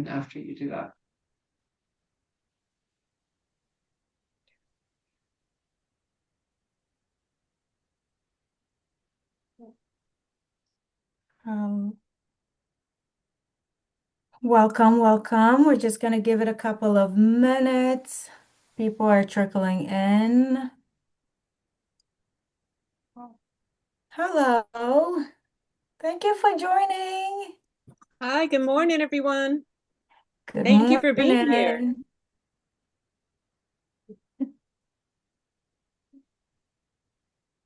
happen after you do that. Um, welcome, welcome. We're just going to give it a couple of minutes. People are trickling in. Hello. Thank you for joining. Hi, good morning, everyone. Good Thank you for being here. morning.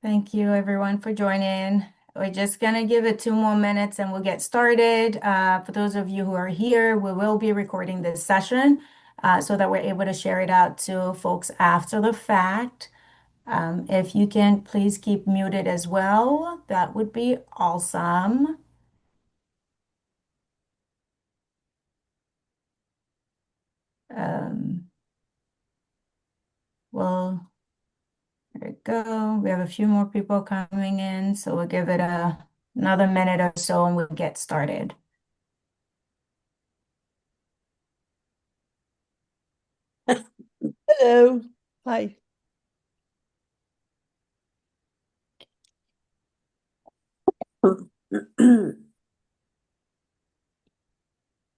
Thank you, everyone, for joining. We're just going to give it 2 more minutes and we'll get started. For those of you who are here, we will be recording this session so that we're able to share it out to folks after the fact. If you can please keep muted as well, that would be awesome. Um, well, there we go. We have a few more people coming in, so we'll give it another minute or so and we'll get started. Hello. Hi.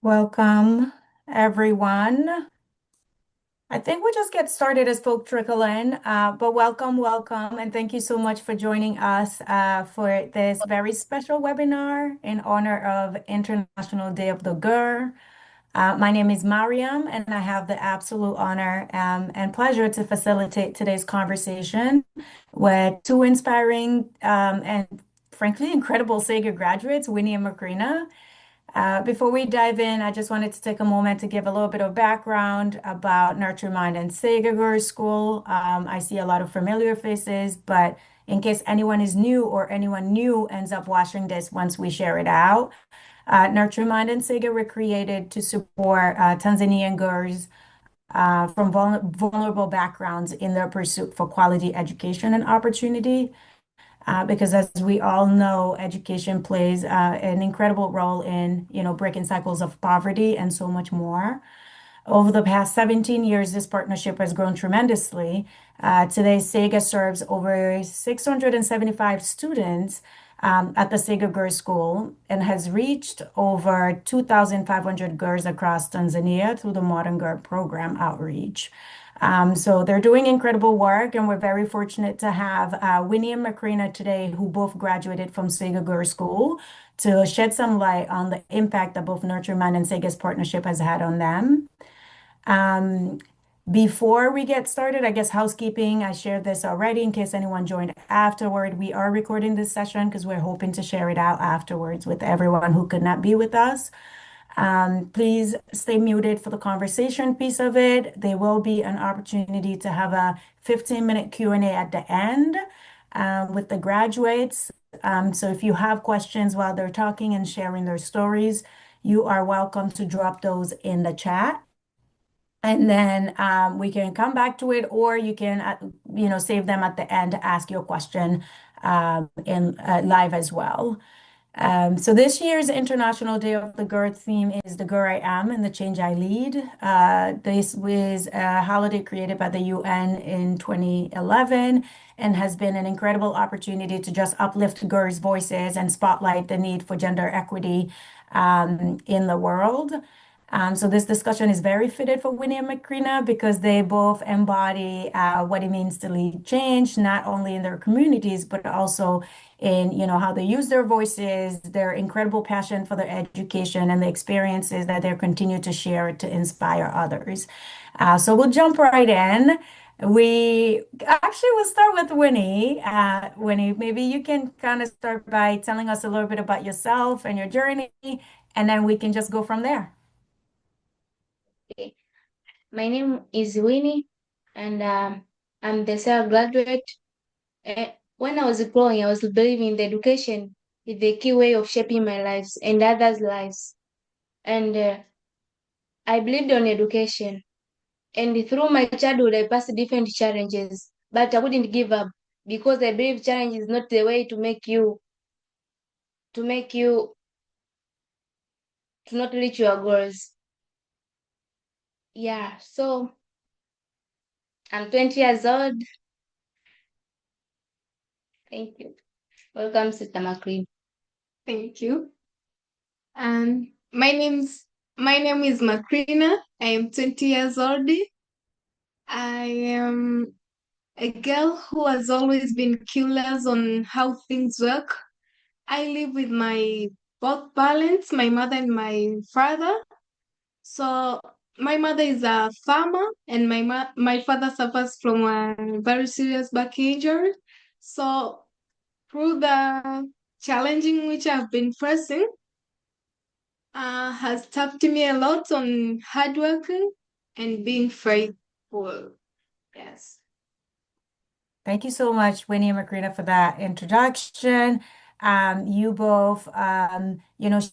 Welcome, everyone. I think we'll just get started as folk trickle in, but welcome, welcome, and thank you so much for joining us for this very special webinar in honor of International Day of the Girl. My name is Mariam, and I have the absolute honor and pleasure to facilitate today's conversation with two inspiring and frankly incredible SEGA graduates, Wini and Makrina. Before we dive in, I just wanted to take a moment to give a little bit of background about Nurture Mind and SEGA Girls School. I see a lot of familiar faces, but in case anyone is new or anyone new ends up watching this once we share it out, Nurture Mind and SEGA were created to support Tanzanian girls from vulnerable backgrounds in their pursuit for quality education and opportunity. Because as we all know, education plays an incredible role in, breaking cycles of poverty and so much more. Over the past 17 years, this partnership has grown tremendously. Today, SEGA serves over 675 students at the SEGA Girls School and has reached over 2,500 girls across Tanzania through the Modern Girl Program outreach. So they're doing incredible work, and we're very fortunate to have Wini and Makrina today, who both graduated from SEGA Girls School, to shed some light on the impact that both Nurture Man and SEGA's partnership has had on them. Um, Before we get started, I guess housekeeping, I shared this already in case anyone joined afterward. We are recording this session because we're hoping to share it out afterwards with everyone who could not be with us. Please stay muted for the conversation piece of it. There will be an opportunity to have a 15-minute Q&A at the end with the graduates. So if you have questions while they're talking and sharing their stories, you are welcome to drop those in the chat. And then we can come back to it, or you can, save them at the end to ask your question in live as well. So this year's International Day of the Girl theme is The Girl I Am and the Change I Lead. This was a holiday created by the UN in 2011 and has been an incredible opportunity to just uplift girls' voices and spotlight the need for gender equity in the world. So this discussion is very fitted for Winnie and Makrina because they both embody what it means to lead change, not only in their communities, but also in, how they use their voices, their incredible passion for their education, and the experiences that they continue to share to inspire others. So we'll jump right in. We actually will start with Winnie. Winnie, maybe you can kind of start by telling us a little bit about yourself and your journey, and then we can just go from there. Okay. My name is Winnie, and I'm the SEGA graduate. When I was growing, I was believing the education is the key way of shaping my lives and others' lives. And I believed on education. And through my childhood, I passed different challenges, but I wouldn't give up because I believe challenge is not the way to make you to not reach your goals. Yeah, so I'm 20 years old. Thank you. Welcome, Sister Makrina. Thank you. And my name is Makrina. I am 20 years old. I am a girl who has always been curious on how things work. I live with my both parents, my mother and my father. So my mother is a farmer, and my father suffers from a very serious back injury. So through the challenging which I've been facing, has taught me a lot on hard working and being faithful. Yes. Thank you so much, Winnie and Makrina, for that introduction. You both,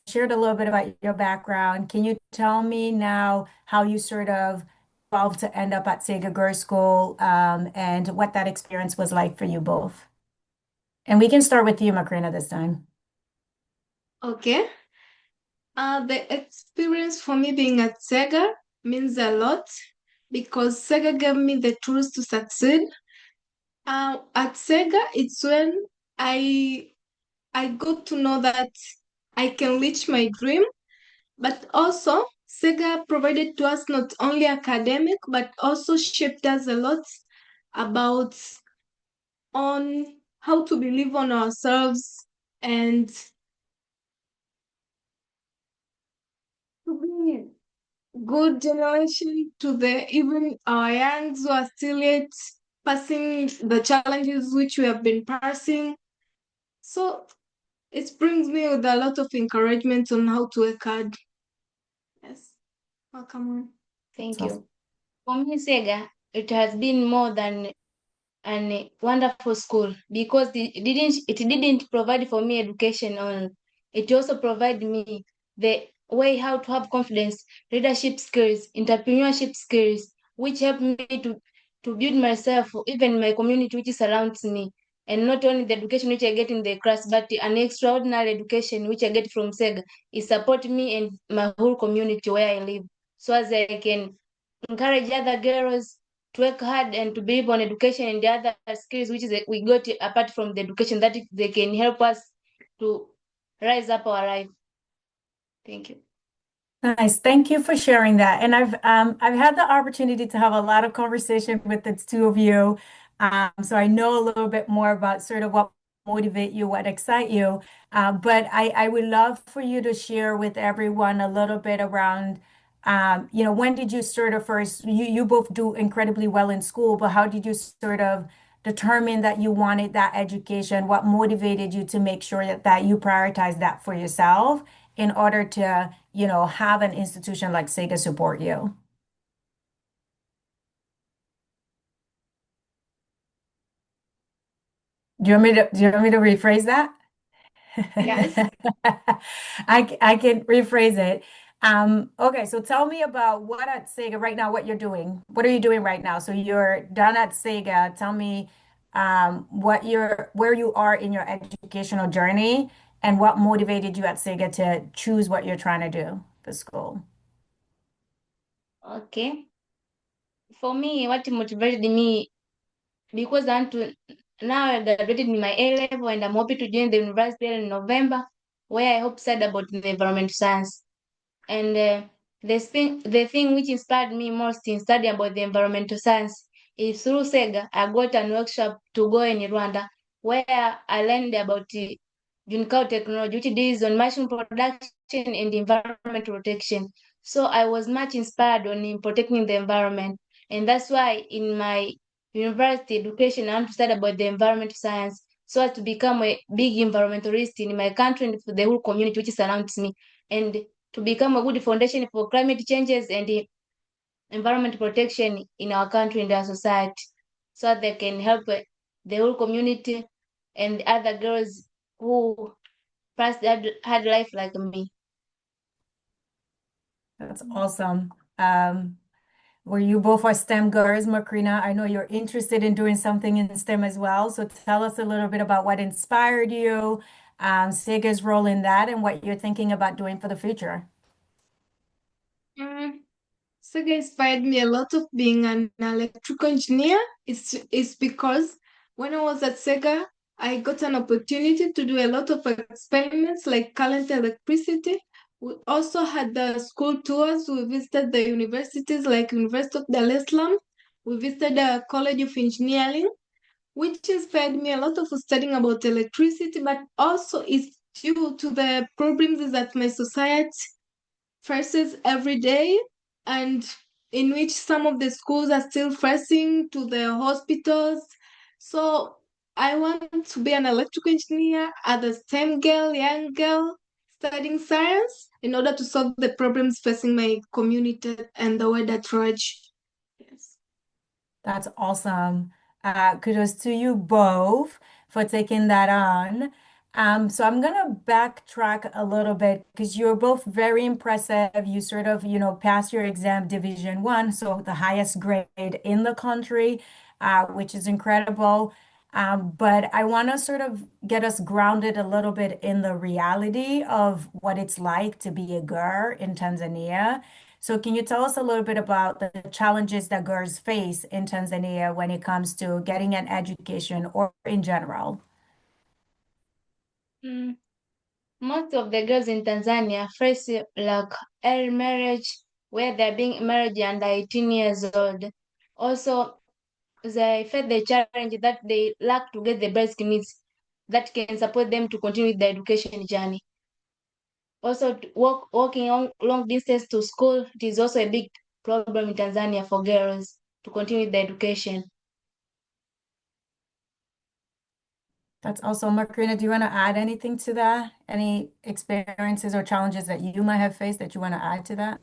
shared a little bit about your background. Can you tell me now how you sort of evolved to end up at SEGA Girls School, and what that experience was like for you both? And we can start with you, Makrina, this time. Okay. The experience for me being at SEGA means a lot because SEGA gave me the tools to succeed. At SEGA, it's when I I got to know that I can reach my dream, but also SEGA provided to us not only academic but also shaped us a lot about on how to believe on ourselves and to be good generation to the even our youngs who are still yet passing the challenges which we have been passing. So it brings me with a lot of encouragement on how to work hard. Yes. Welcome on. Thank So you. For me, Sega, it has been more than and a wonderful school because it didn't provide for me education on it also provided me the way how to have confidence, leadership skills, entrepreneurship skills, which help me to build myself, even my community which surrounds me, and not only the education which I get in the class, but an extraordinary education which I get from SEG is support me and my whole community where I live, so as I can encourage other girls to work hard and to believe on education and the other skills which is we got apart from the education that they can help us to rise up our life. Thank you. nice. Thank you for sharing that. And I've had the opportunity to have a lot of conversation with the two of you. So I know a little bit more about sort of what motivate you, what excite you. But I would love for you to share with everyone a little bit around, when did you sort of first, you both do incredibly well in school, but how did you sort of determine that you wanted that education? What motivated you to make sure that you prioritize that for yourself in order to, have an institution like SEGA support you? Do you want me to rephrase that? Yes. I can rephrase it. Okay, so tell me about what at Sega right now, what you're doing. What are you doing right now? So you're done at Sega. Tell me where you are in your educational journey and what motivated you at Sega to choose what you're trying to do for school. Okay. For me, what motivated me because I want to now I graduated in my A level and I'm hoping to join the university in November, where I hope to study about the environmental science. And the thing which inspired me most in studying about the environmental science is through SEGA. I got an workshop to go in Rwanda where I learned about Junkao technology, which deals on machine production and environment protection. So I was much inspired on in protecting the environment. And that's why in my university education, I want to study about the environmental science so as to become a big environmentalist in my country and for the whole community which surrounds me. And to become a good foundation for climate changes and the environment protection in our country and our society so that they can help the whole community and other girls who passed hard life like me. That's awesome. Were you both are STEM girls, Makrina? I know you're interested in doing something in STEM as well. So tell us a little bit about what inspired you, Sega's role in that, and what you're thinking about doing for the future. Mm. SEGA inspired me a lot of being an electrical engineer. It's because when I was at SEGA, I got an opportunity to do a lot of experiments like current electricity. We also had the school tours. We visited the universities like University of Dar es Salaam. We visited the College of Engineering, which inspired me a lot of studying about electricity, but also it's due to the problems that my society faces every day, and in which some of the schools are still facing to the hospitals. So I want to be an electrical engineer as a STEM girl, young girl, studying science in order to solve the problems facing my community and the world at large. Yes. That's awesome. Kudos to you both for taking that on. So I'm gonna backtrack a little bit because you're both very impressive. You sort of, passed your exam Division One, so the highest grade in the country, which is incredible. But I want to sort of get us grounded a little bit in the reality of what it's like to be a girl in Tanzania. So can you tell us a little bit about the challenges that girls face in Tanzania when it comes to getting an education or in general? Mm, Most of the girls in Tanzania face like early marriage, where they're being married under 18 years old. Also, they face the challenge that they lack to get the basic needs that can support them to continue with the education journey. Also, walking on long distance to school, it is also a big problem in Tanzania for girls to continue with the education. That's also, Makrina, do you want to add anything to that? Any experiences or challenges that you might have faced that you want to add to that?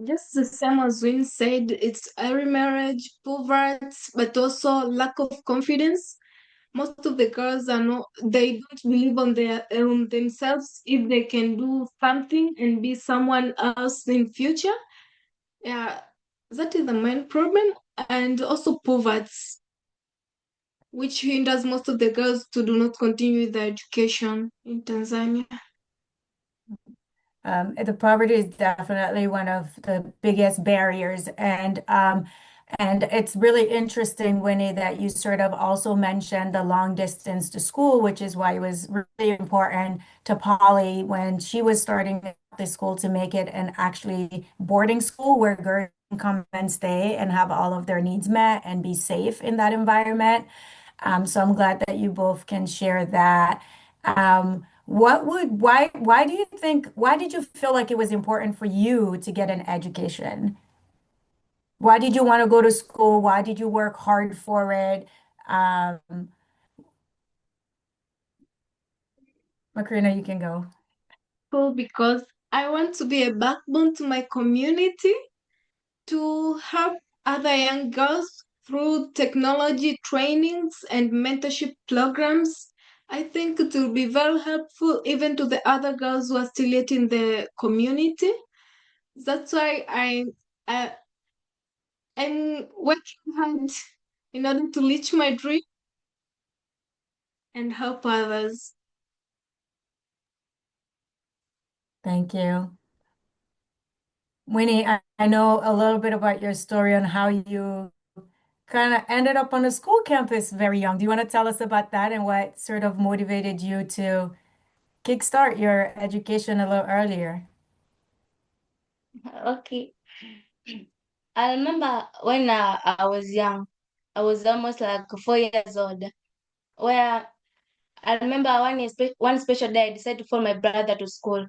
Just the same as Win said, it's early marriage, poverty, but also lack of confidence. Most of the girls are not, they don't believe on themselves if they can do something and be someone else in future. Yeah, that is the main problem. And also poverty, which hinders most of the girls to do not continue their education in Tanzania. The poverty is definitely one of the biggest barriers, and it's really interesting, Winnie, that you sort of also mentioned the long distance to school, which is why it was really important to Polly when she was starting the school to make it an actually boarding school where girls can come and stay and have all of their needs met and be safe in that environment. So I'm glad that you both can share that. Why do you think, why did you feel like it was important for you to get an education? Why did you want to go to school? Why did you work hard for it? Um, Makrina, you can go. Cool, because I want to be a backbone to my community to help other young girls through technology trainings and mentorship programs. I think it will be very helpful even to the other girls who are still yet in the community. That's why I I'm working hard in order to reach my dream and help others. Thank you. Winnie, I know a little bit about your story on how you kind of ended up on a school campus very young. Do you want to tell us about that and what sort of motivated you to kickstart your education a little earlier? Okay. I remember when I was young, I was almost like 4 years old, where I remember one special day I decided to follow my brother to school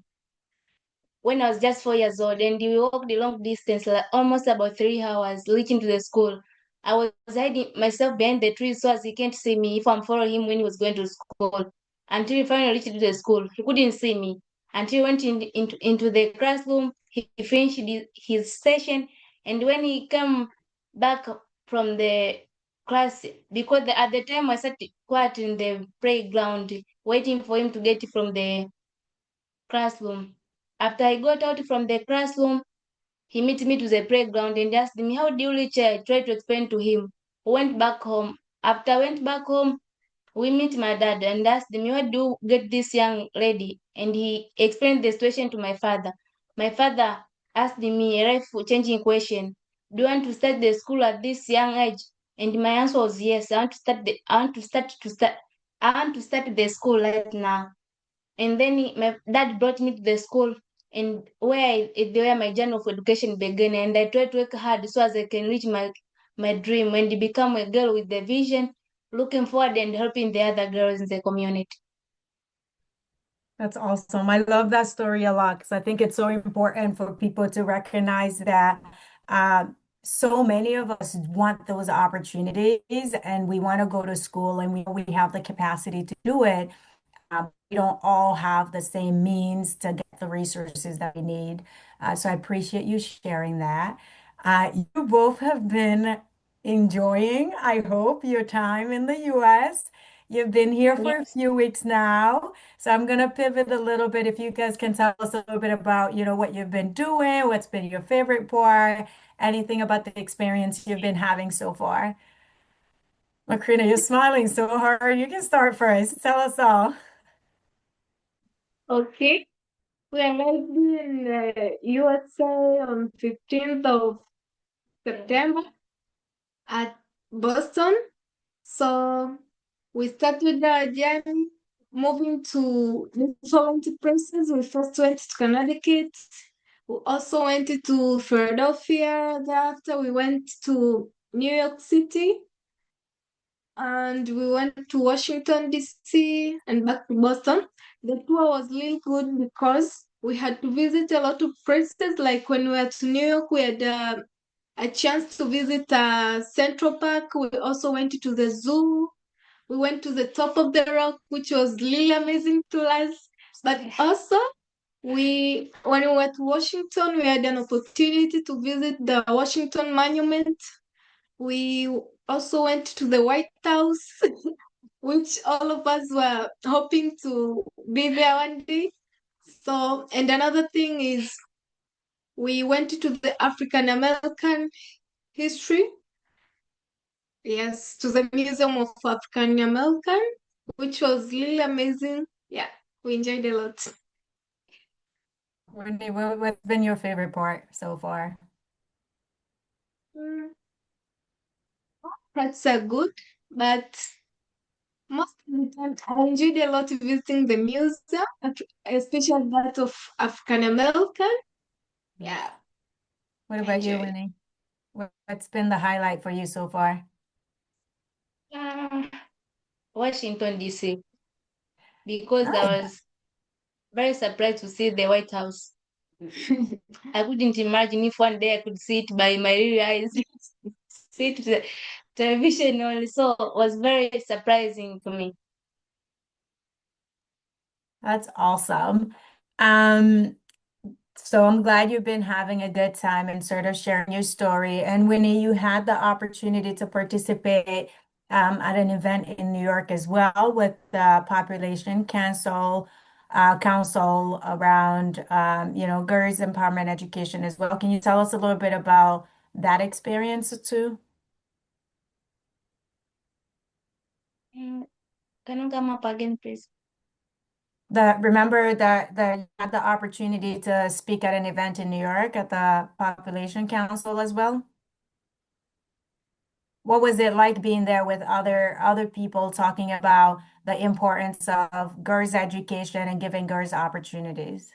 when I was just 4 years old, and we walked a long distance, like almost about 3 hours, reaching to the school. I was hiding myself behind the trees so as he can't see me if I'm following him when he was going to school. Until we finally reached to the school, he couldn't see me. Until he went into the classroom, he finished his session, and when he came back from the class, because at the time I sat quiet in the playground, waiting for him to get from the classroom. After I got out from the classroom, he met me to the playground and asked me, "How do you reach here?" I tried to explain to him. We went back home. After I went back home, we met my dad and asked me, "Where do you get this young lady?" And he explained the situation to my father. My father asked me a life changing question. Do you want to start the school at this young age? And my answer was yes. I want to start the school right now. And then my dad brought me to the school and where my journey of education began. And I tried to work hard so as I can reach my dream and become a girl with the vision, looking forward and helping the other girls in the community. That's awesome. I love that story a lot because I think it's so important for people to recognize that uh, so many of us want those opportunities and we want to go to school and we have the capacity to do it. We don't all have the same means to get the resources that we need. So I appreciate you sharing that. You both have been enjoying, I hope, your time in the US. You've been here for a Yes. few weeks now. So I'm going to pivot a little bit. If you guys can tell us a little bit about, what you've been doing, what's been your favorite part, anything about the experience you've been having so far. Makrina, you're smiling so hard. You can start first. Tell us all. Okay. We arrived in USA on 15th of September at Boston. So we started our journey moving to different places. We first went to Connecticut. We also went to Philadelphia. Thereafter, we went to New York City and we went to Washington, D.C. and back to Boston. The tour was really good because we had to visit a lot of places. Like when we were to New York, we had a chance to visit Central Park. We also went to the zoo. We went to the top of the rock, which was really amazing to us. But also, when we were to Washington, we had an opportunity to visit the Washington Monument. We also went to the White House, which all of us were hoping to be there one day. So, and another thing is we went to the African American history. Yes, to the Museum of African American, which was really amazing. Yeah, we enjoyed a lot. Wendy, what's been your favorite part so far? Mm, That's a good, but most of the time I enjoyed a lot visiting the museum, especially that of African American. Yeah, What I about you, enjoyed. Winnie? What's been the highlight for you so far? Uh, Washington, D.C., because I Nice. was very surprised to see the White House. I couldn't imagine if one day I could see it by my real eyes, see it the television only. So it was very surprising to me. That's awesome. Um, so I'm glad you've been having a good time and sort of sharing your story. And Winnie, you had the opportunity to participate at an event in New York as well with the Population Council around girls empowerment education as well. Can you tell us a little bit about that experience too? Mm, Can you come up again, please? Remember that you had the opportunity to speak at an event in New York at the Population Council as well? What was it like being there with other people talking about the importance of girls' education and giving girls opportunities?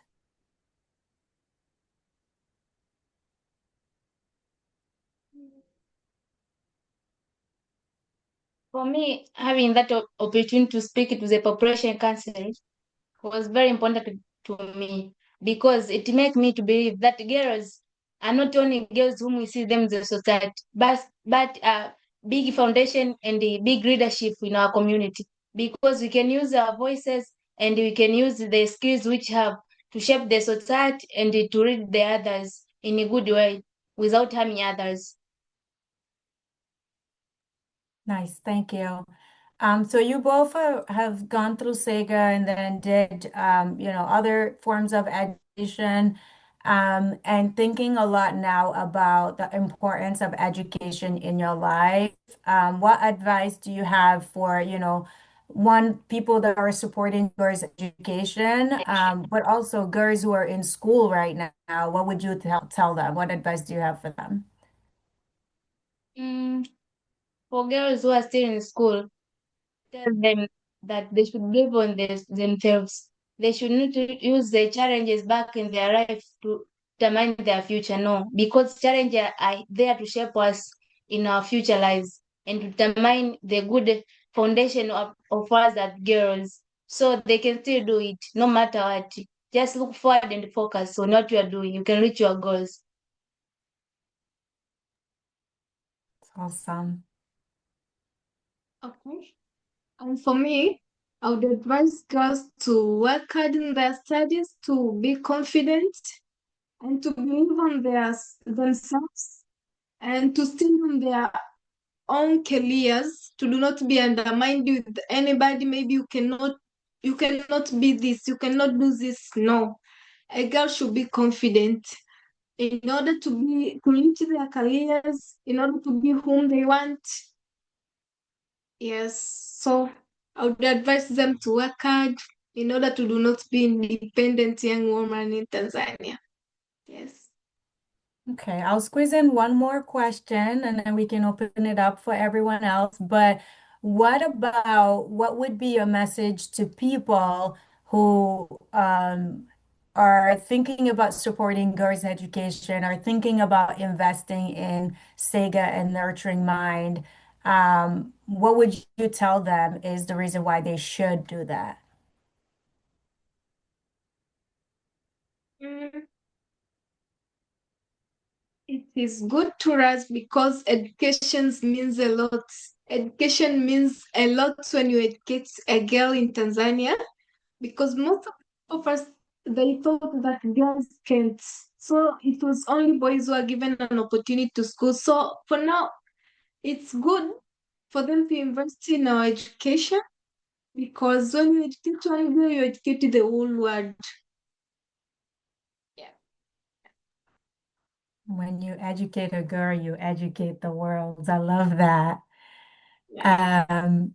For me, having that opportunity to speak to the population council was very important to me because it made me to believe that girls are not only girls whom we see them in the society, but big foundation and the big leadership in our community because we can use our voices and we can use the skills which have to shape the society and to lead the others in a good way without harming others. Nice, thank you. So you both have gone through SEGA and then did other forms of education, and thinking a lot now about the importance of education in your life. What advice do you have for, one, people that are supporting girls' education, but also girls who are in school right now. What would you tell them? What advice do you have for them? Mm, for girls who are still in school, tell them that they should live on themselves. They should not use the challenges back in their life to determine their future. No, because challenges are there to shape us in our future lives and to determine the good foundation of us as girls. So they can still do it no matter what. Just look forward and focus on what you are doing. You can reach your goals. It's awesome. Okay. And for me, I would advise girls to work hard in their studies, to be confident, and to believe on themselves, and to stand on their own careers, to do not be undermined with anybody. Maybe you cannot be this, you cannot do this. No, a girl should be confident in order to reach their careers, in order to be whom they want. Yes, so I would advise them to work hard in order to do not be independent young woman in Tanzania. Yes. Okay, I'll squeeze in one more question and then we can open it up for everyone else. But what would be a message to people who are thinking about supporting girls' education, are thinking about investing in SEGA and Nurturing Mind? What would you tell them is the reason why they should do that? Mm, it is good to us because education means a lot. Education means a lot when you educate a girl in Tanzania because most of us they thought that girls can't. So it was only boys who are given an opportunity to school. So for now, it's good for them to invest in our education because when you educate one girl, you educate the whole world. Yeah. When you educate a girl, you educate the world. I love that. Yeah. Um,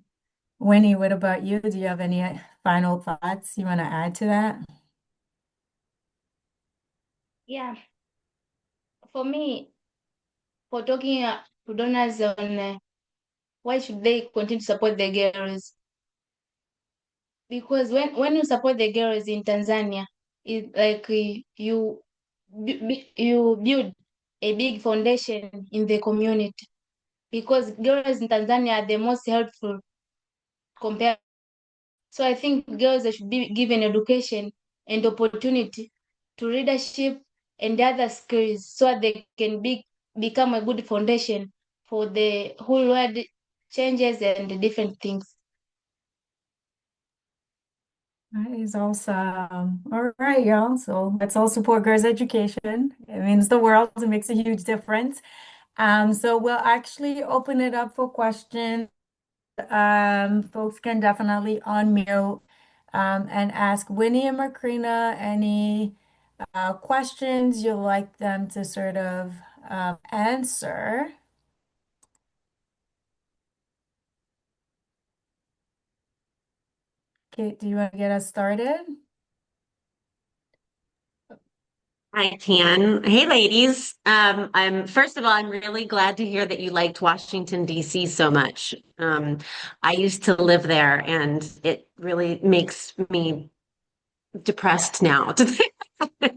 Winnie, what about you? Do you have any final thoughts you want to add to that? Yeah, for me, for talking to donors on why should they continue to support the girls? Because when you support the girls in Tanzania, it like you build a big foundation in the community. Because girls in Tanzania are the most helpful compared. So I think girls they should be given education and opportunity to leadership and other skills so that they can become a good foundation for the whole world changes and the different things. That is awesome. All right, y'all. So let's all support girls' education. It means the world. It makes a huge difference. So we'll actually open it up for questions. Folks can definitely unmute and ask Winnie and Makrina any questions you'd like them to sort of answer. Kate, do you want to get us started? I can. Hey, ladies. I'm first of all, I'm really glad to hear that you liked Washington, D.C. so much. I used to live there, and it really makes me depressed now.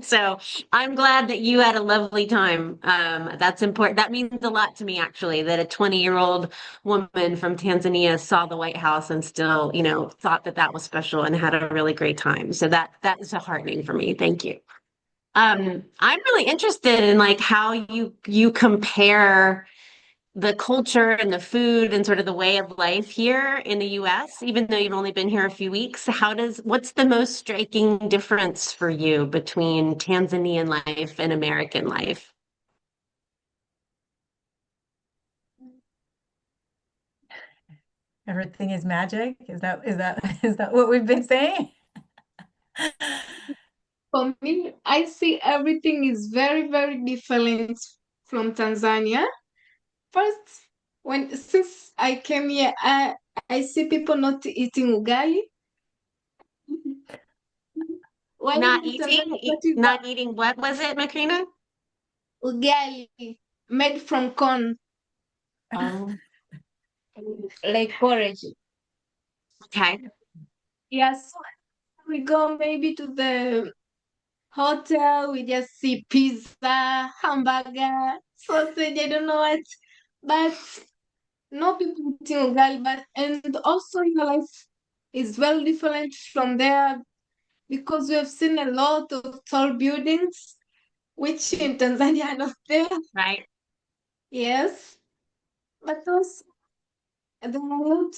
So I'm glad that you had a lovely time. That's important. That means a lot to me, actually, that a 20-year-old woman from Tanzania saw the White House and still, thought that that was special and had a really great time. So that is heartening for me. Thank you. I'm really interested in like how you compare the culture and the food and sort of the way of life here in the US, even though you've only been here a few weeks. What's the most striking difference for you between Tanzanian life and American life? Everything is magic. Is that is that what we've been saying? For me, I see everything is very, very different from Tanzania. First, when since I came here, I I see people not eating ugali. While in Tanzania, what is Not eating what was it, Makrina? ugali made from corn? Oh, Like porridge. okay. Yeah, so we go maybe to the hotel, we just see pizza, hamburger, sausage, I don't know what. But no people eating ugali, but and also your life is well different from there because we have seen a lot of tall buildings, which in Tanzania are not there. Right. Yes, but also the lot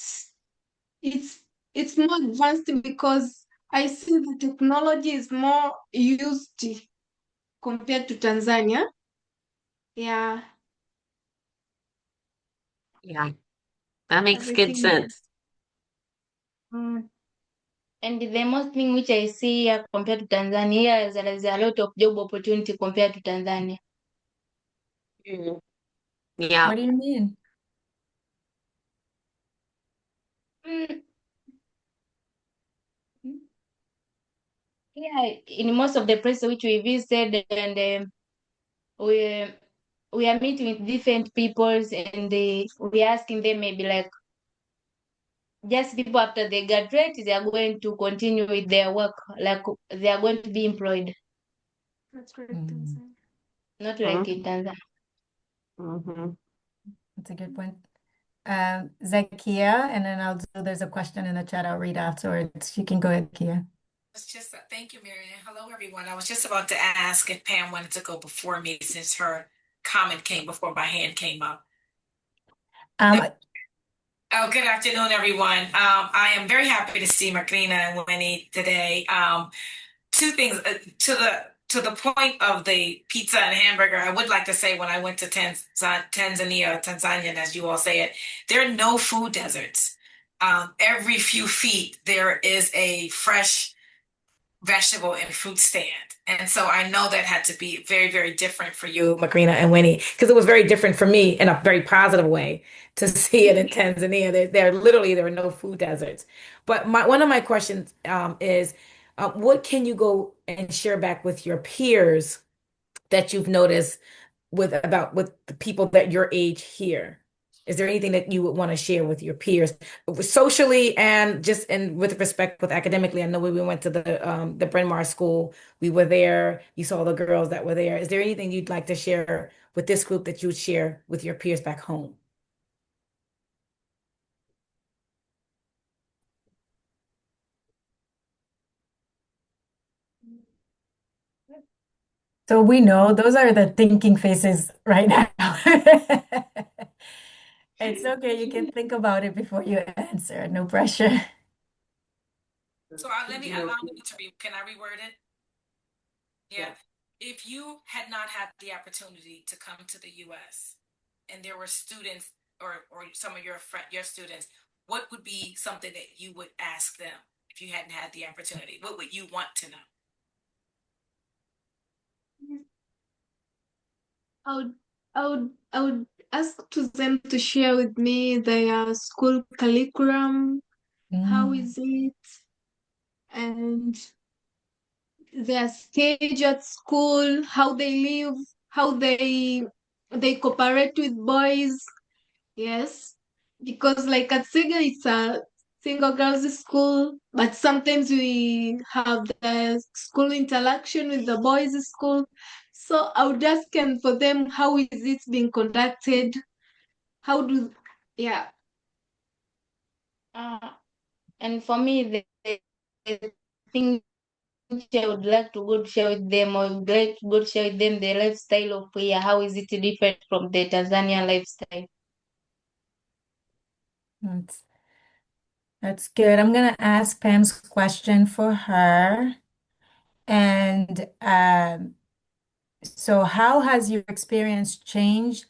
it's it's more advanced because I see the technology is more used compared to Tanzania. Yeah, Yeah, that makes good everything. sense. Mm. And the most thing which I see here compared to Tanzania is that there's a lot of job opportunity compared to Tanzania. Mm. Yeah, What do you mean? Mm. Yeah, in most of the places which we visited, and we we are meeting with different peoples, and we asking them maybe like just people after they graduate, they are going to continue with their work, like they are going to be employed, That's correct, Mm, Tanzania. not like in Tanzania. mm-hmm. that's a good point. Zakia, and then there's a question in the chat I'll read afterwards. You can go ahead, Kia. Thank you, Marianne. Hello, everyone. I was just about to ask if Pam wanted to go before me since her comment came before my hand came up. Um, Oh, good afternoon, everyone. I am very happy to see Makrina and Winnie today. Two things to the point of the pizza and hamburger. I would like to say when I went to Tanzania, as you all say it, there are no food deserts. Every few feet there is a fresh vegetable and fruit stand. And so I know that had to be very, very different for you, Makrina and Winnie, because it was very different for me in a very positive way to see it in Tanzania. There are no food deserts. But one of my questions is, what can you go and share back with your peers that you've noticed with the people that your age here? Is there anything that you would want to share with your peers, socially and just in with respect with academically? I know when we went to the Bryn Mawr School, we were there. You saw the girls that were there. Is there anything you'd like to share with this group that you would share with your peers back home? so we know those are the thinking faces right now. It's okay. You can think about it before you answer. No pressure. So allow me to can I reword it? Yeah. If you had not had the opportunity to come to the US and there were students or some of your students, what would be something that you would ask them if you hadn't had the opportunity? What would you want to know? I would, I would ask to them to share with me their school curriculum, how Mm. is it, and their stage at school, how they live, how they cooperate with boys. Yes, because like at SEGA, it's a single girls' school, but sometimes we have the school interaction with the boys' school. So I would ask them for them, how is it being conducted? How do, yeah. Uh, and for me, the thing which I would like to go to share with them, or would like to go to share with them the lifestyle of here. How is it different from the Tanzania lifestyle? That's that's good. I'm gonna ask Pam's question for her. And so how has your experience changed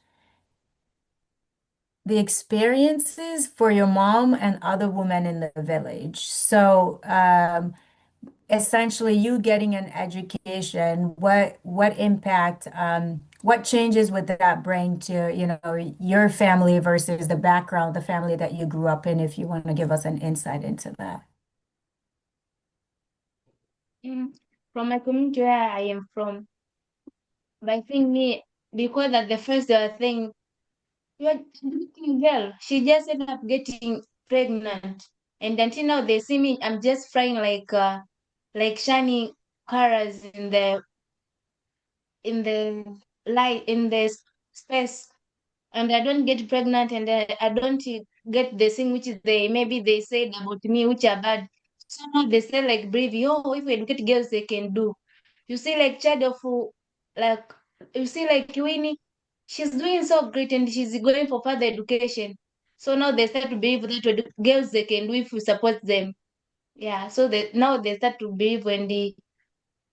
the experiences for your mom and other women in the village? So essentially you getting an education, what impact what changes would that bring to, your family versus the background, the family that you grew up in, if you want to give us an insight into that? Mm, From my community where I am from, but I think me, because at the first they were saying, you're a good girl. She just ended up getting pregnant. And until now they see me, I'm just flying like shiny colors in the light in the space, and I don't get pregnant, and I don't get the thing which is maybe they said about me which are bad. So now they say like brave, if we educate girls they can do. You see like child of like you see like Winnie, she's doing so great and she's going for further education. So now they start to believe that girls they can do if we support them. Yeah, so now they start to believe when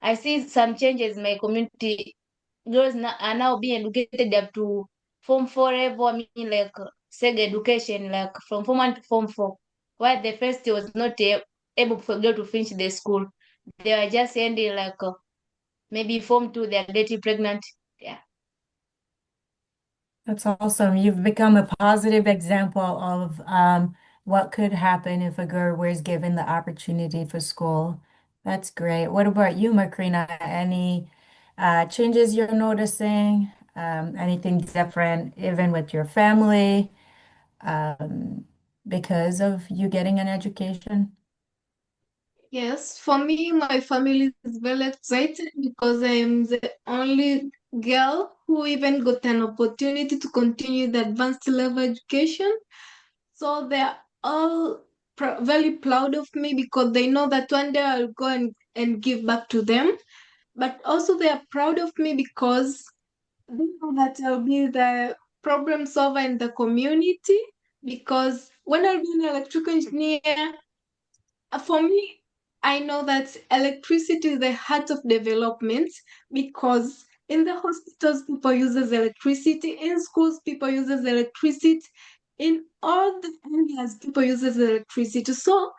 I see some changes in my community. Girls are now being educated up to Form 4 level. I mean, like SEGA education, like from Form 1 to Form 4. While the first was not able for girl to finish the school. They were just ending like maybe Form 2, they are getting pregnant. Yeah. That's awesome. You've become a positive example of what could happen if a girl was given the opportunity for school. That's great. What about you, Makrina? Any changes you're noticing? Anything different, even with your family, um, because of you getting an education? Yes, for me, my family is very excited because I am the only girl who even got an opportunity to continue the advanced level education. So they're all very proud of me because they know that one day I'll go and give back to them. But also they are proud of me because they know that I'll be the problem solver in the community. Because when I'll be an electrical engineer, for me, I know that electricity is the heart of development because in the hospitals people uses electricity, in schools people uses electricity, in all the areas people uses electricity. So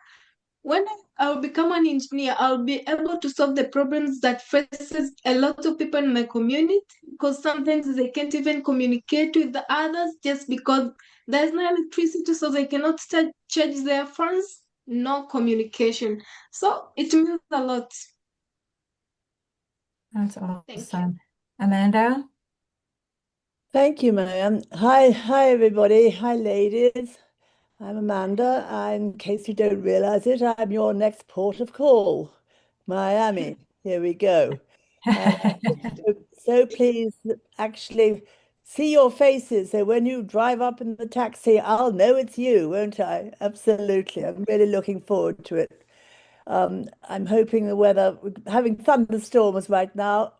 when I'll become an engineer, I'll be able to solve the problems that faces a lot of people in my community because sometimes they can't even communicate with the others just because there's no electricity, so they cannot charge their phones. No communication. So it means a lot. That's Thank you. awesome. Amanda? Thank you, Mariam. Hi, everybody. Hi, ladies. I'm Amanda. In case you don't realize it, I'm your next port of call, Miami. Here we go. And I'm just so pleased to actually see your faces. So when you drive up in the taxi, I'll know it's you, won't I? Absolutely. I'm really looking forward to it. I'm hoping the weather, we're having thunderstorms right now.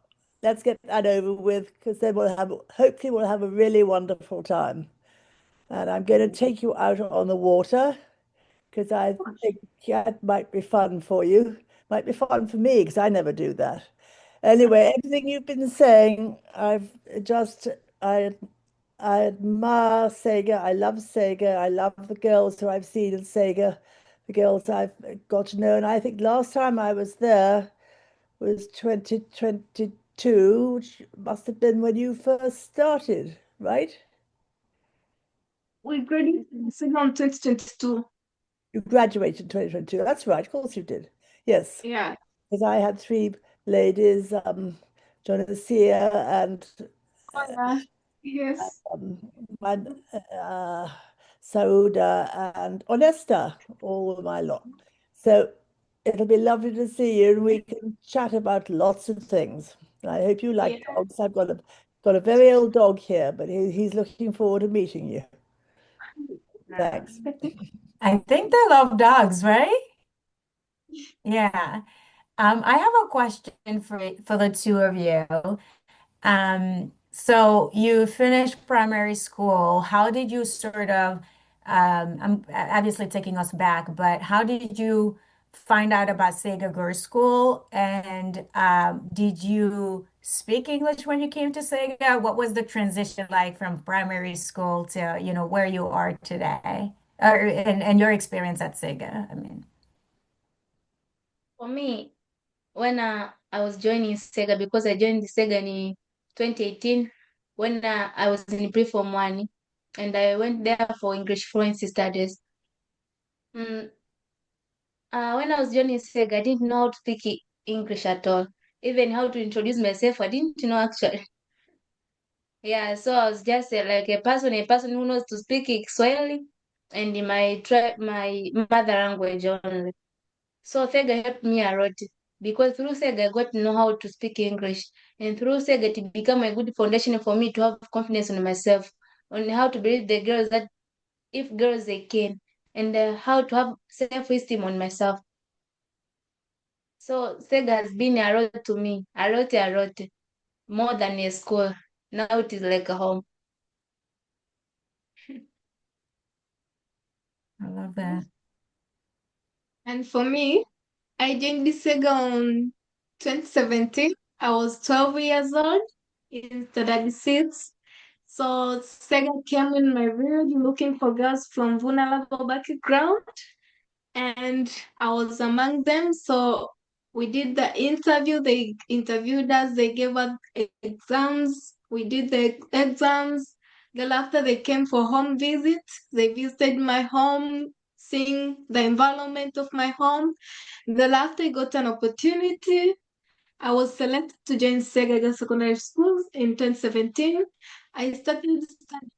Let's get that over with because then hopefully we'll have a really wonderful time. And I'm going to take you out on the water because I think that might be fun for you. Might be fun for me because I never do that. Anyway, everything you've been saying, I I admire Sega. I love Sega. I love the girls who I've seen at Sega, the girls I've got to know. And I think last time I was there was 2022, which must have been when you first started, right? We graduated in second 2022. You graduated in 2022. That's right. Of course you did. Yes, Yeah. because I had three ladies, Jonasia and Oh, yeah. Yes. um, and, uh, Sauda and Onesta, all of my lot. So it'll be lovely to see you, and we can chat about lots of things. And I hope you Yeah. like dogs. I've got a very old dog here, but he's looking forward to meeting you. Thanks. I think they love dogs, right? Yeah. I have a question for the two of you. So you finished primary school. How did you sort of, I'm obviously taking us back, but how did you find out about Sega Girls School? And did you speak English when you came to Sega? What was the transition like from primary school to, where you are today? And your experience at Sega, I mean. For me, when I was joining SEGA, because I joined the SEGA in 2018, when I was in pre-form 1, and I went there for English fluency studies. Mm, when I was joining SEG, I didn't know how to speak English at all. Even how to introduce myself, I didn't know actually. Yeah, so I was just like a person who knows to speak Kiswahili and in my mother language only. So SEGA helped me a lot because through SEGA I got to know how to speak English, and through SEGA it became a good foundation for me to have confidence in myself, on how to believe the girls that if girls they can, and how to have self-esteem on myself. So SEGA has been a lot to me, a lot, more than a school. Now it is like a home. I love that. And for me, I joined the SEGA on 2017. I was 12 years old in study 6. So SEGA came in my village looking for girls from vulnerable background, and I was among them. So we did the interview. They interviewed us. They gave us exams. We did the exams. Then after they came for home visit, they visited my home, seeing the environment of my home. Then after I got an opportunity, I was selected to join SEGA Secondary Schools in 2017. I started studying,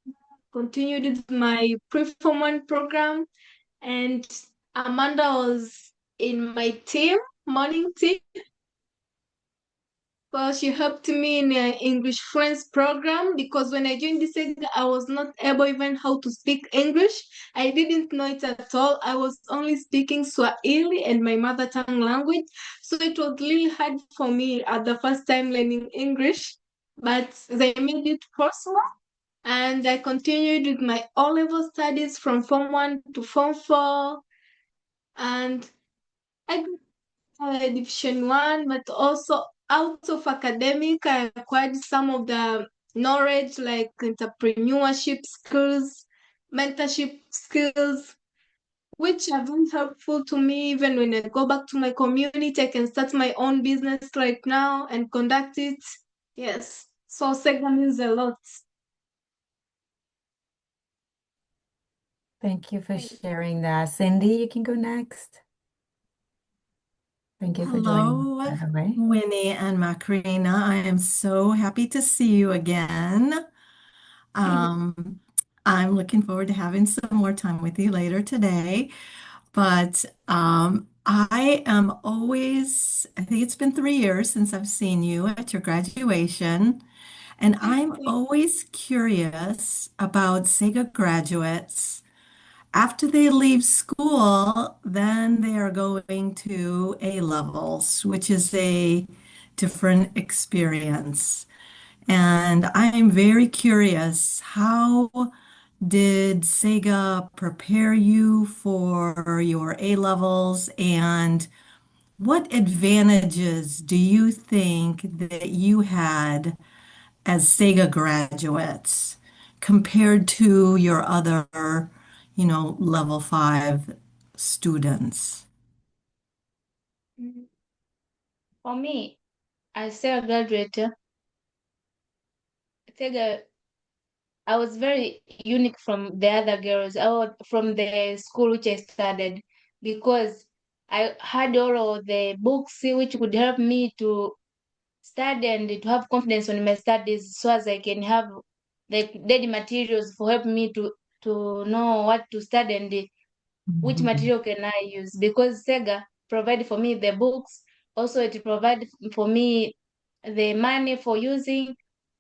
continued with my pre-form 1 program, and Amanda was in my team, morning team. Well, she helped me in an English Friends program because when I joined the SEGA, I was not able even how to speak English. I didn't know it at all. I was only speaking Swahili and my mother tongue language. So it was really hard for me at the first time learning English, but they made it possible. And I continued with my O-level studies from Form 1 to Form 4. And I Division 1, but also out of academic, I acquired some of the knowledge like entrepreneurship skills, mentorship skills, which are very helpful to me. Even when I go back to my community, I can start my own business right now and conduct it. Yes, so SEGA means a lot. Thank you for sharing that. Cindy, you can go next. Thank you for joining, Hello, by the way. Wini and Makrina. I am so happy to see you again. Um, I'm looking forward to having some more time with you later today. But I am always, I think it's been 3 years since I've seen you at your graduation. And I'm always curious about SEGA graduates. After they leave school, then they are going to A levels, which is a different experience. And I'm very curious, how did Sega prepare you for your A levels, and what advantages do you think that you had as SEGA graduates compared to your other, level 5 students? For me, as a graduate, SEGA, I was very unique from the other girls, or from the school which I studied, because I had all of the books which could help me to study and to have confidence on my studies, so as I can have the daily materials for help me to know what to study and which Mhm. material can I use, because SEGA provide for me the books, also it provide for me the money for using,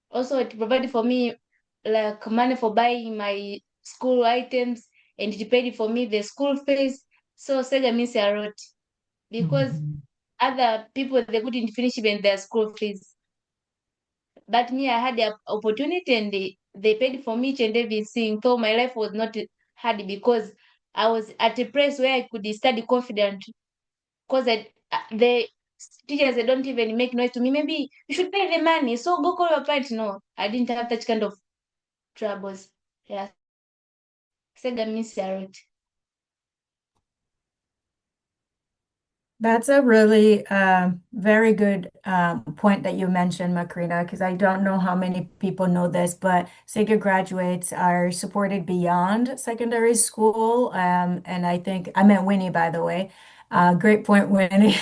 also it provide for me like money for buying my school items, and it paid for me the school fees. So SEGA means a lot because Mhm. other people they couldn't finish even their school fees. But me, I had the opportunity, and they paid for me each and everything. So my life was not hard because I was at a place where I could study confident. Because the teachers, they don't even make noise to me. Maybe you should pay the money, so go call your parents. No, I didn't have that kind of troubles. Yeah, Sega means a lot. That's a really very good point that you mentioned, Makrina, because I don't know how many people know this, but SEGA graduates are supported beyond secondary school. And I think I meant Winnie, by the way. Great point, Winnie.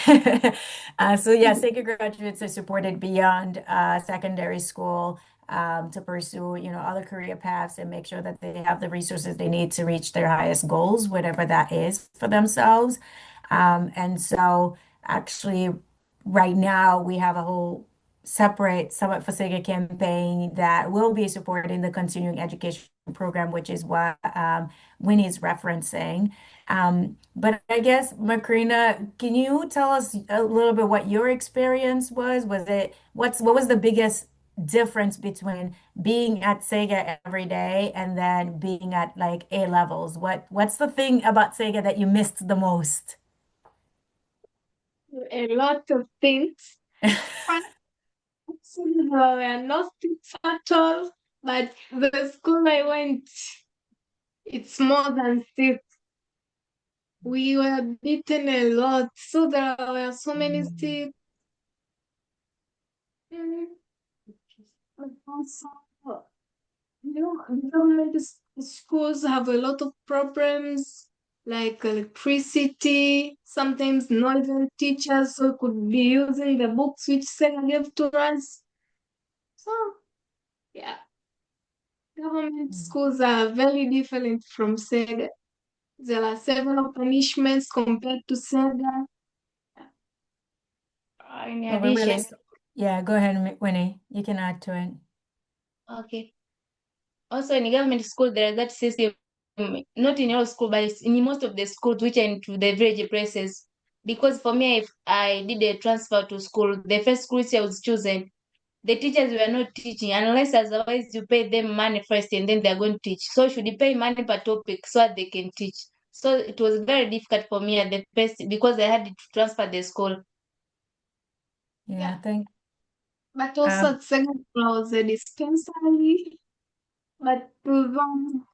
So yeah, SEGA graduates are supported beyond secondary school to pursue, other career paths and make sure that they have the resources they need to reach their highest goals, whatever that is for themselves. And so actually right now we have a whole separate Summit for SEGA campaign that will be supporting the continuing education program, which is what Winnie's referencing. But I guess, Makrina, can you tell us a little bit what your experience was? What was the biggest difference between being at SEGA every day and then being at like A levels? What's the thing about SEGA that you missed the most? A lot of things. Actually, there were no things at all, but the school I went, it's more than six. We were beaten a lot, so there were so many sticks. But also, government schools have a lot of problems like electricity, sometimes not even teachers, so could be using the books which Sega gave to us. So, yeah, government schools are very different from Sega. There are several punishments compared to Sega. In Well, we're really, addition, yeah, go ahead, Winnie. You can add to it. okay. Also, in government school, there is that system, not in all school, but it's in most of the schools, which are into the village places. Because for me, if I did a transfer to school, the first school which I was chosen, the teachers were not teaching unless otherwise you pay them money first and then they're going to teach. So should you pay money per topic so that they can teach? So it was very difficult for me at the first because I had to transfer the school. Yeah, Yeah, thank but also um at Sega there was a dispensary, but to them,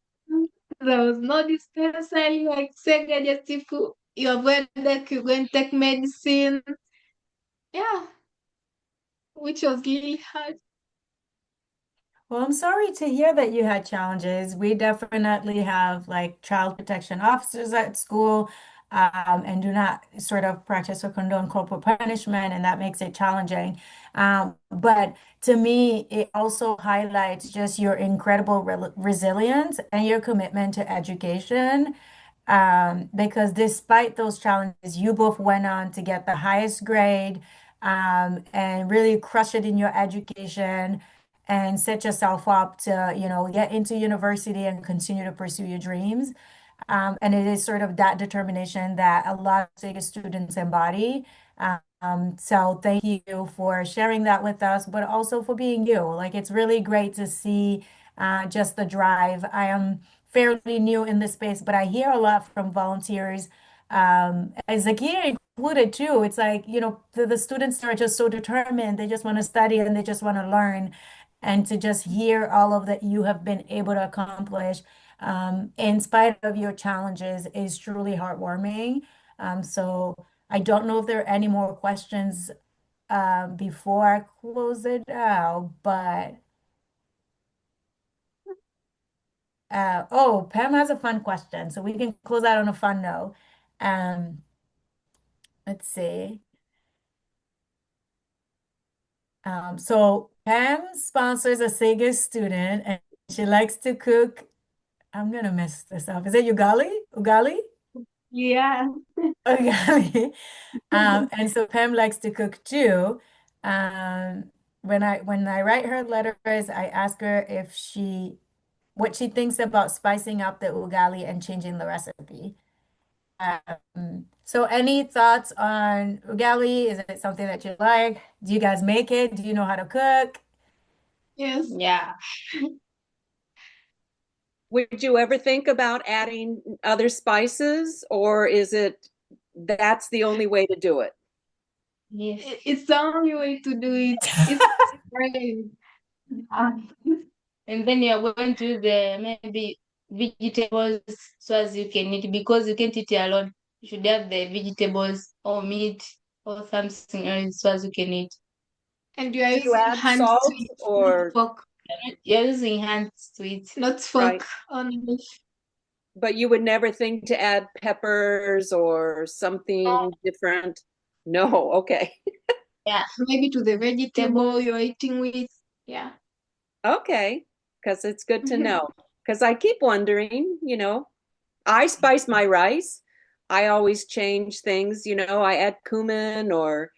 there was no dispensary like Sega. Just if you avoid that, you go and take medicine. Yeah, which was really hard. well, I'm sorry to hear that you had challenges. We definitely have like child protection officers at school, and do not sort of practice or condone corporal punishment, and that makes it challenging. But to me, it also highlights just your incredible resilience and your commitment to education. Because despite those challenges, you both went on to get the highest grade, and really crush it in your education and set yourself up to, get into university and continue to pursue your dreams. And it is sort of that determination that a lot of SEGA students embody. So thank you for sharing that with us, but also for being you. Like it's really great to see just the drive. I am fairly new in this space, but I hear a lot from volunteers, and Zakia included too. It's like, the students are just so determined. They just want to study and they just want to learn. And to just hear all of that you have been able to accomplish, in spite of your challenges, is truly heartwarming. So I don't know if there are any more questions before I close it out, but oh, Pam has a fun question, so we can close out on a fun note. Um, let's see. So Pam sponsors a Sega student and she likes to cook. I'm gonna mess this up. Is it ugali? Ugali? Yeah. Ugali. And so Pam likes to cook too. When I write her letters, I ask her if what she thinks about spicing up the ugali and changing the recipe. So any thoughts on ugali? Is it something that you like? Do you guys make it? Do you know how to cook? Yes. Yeah. Would you ever think about adding other spices, or is it that's the only way to do it? Yes. It's the only way to do it. It's very hard. And then you're going to use the maybe vegetables so as you can eat because you can't eat it alone. You should have the vegetables or meat or something else so as you can eat. And you are Do you using add hands to salt eat, not or fork. You're using hands to eat. Not right? fork only. But you would never think to add peppers or something different? No, okay. Yeah, Maybe to the vegetable vegetables. you're eating with. Yeah. Okay, because it's good to know. Because I keep wondering, I spice my rice. I always change things, I add cumin or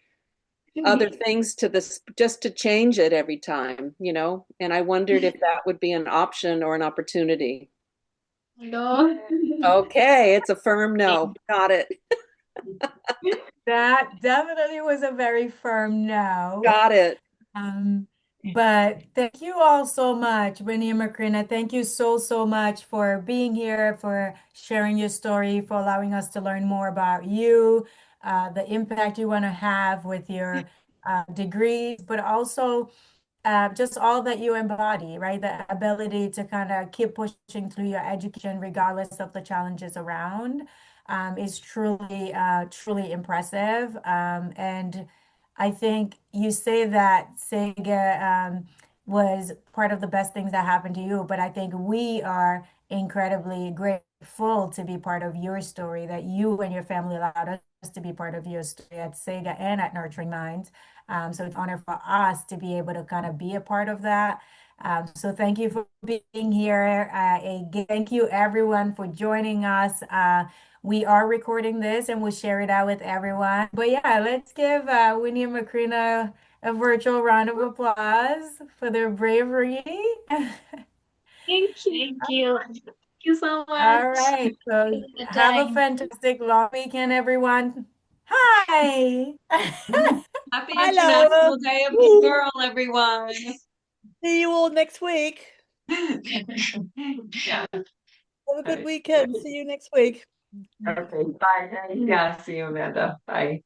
other things to this just to change it every time, and I wondered if that would be an option or an opportunity. No. Okay, it's a firm no. Got it. That definitely was a very firm no. Got it. Um, but thank you all so much, Wini and Makrina. Thank you so, so much for being here, for sharing your story, for allowing us to learn more about you, the impact you want to have with your degrees, but also just all that you embody, right? The ability to kind of keep pushing through your education regardless of the challenges around, is truly, truly impressive. And I think you say that Sega, was part of the best things that happened to you, but I think we are incredibly grateful to be part of your story, that you and your family allowed us to be part of your story at Sega and at Nurturing Minds. So it's an honor for us to be able to kind of be a part of that. So thank you for being here. Again, thank you everyone for joining us. We are recording this and we'll share it out with everyone. But yeah, let's give Winnie and Makrina a virtual round of applause for their bravery. Thank you. Thank you. Thank you so All much. right. So The have a time. fantastic long weekend, everyone. Hi. Happy Hello. International Day of the Woo. Girl, everyone. See you all next week. Yeah. Have a good weekend. See you next week. Okay. Bye. Yeah. See you, Amanda. Bye.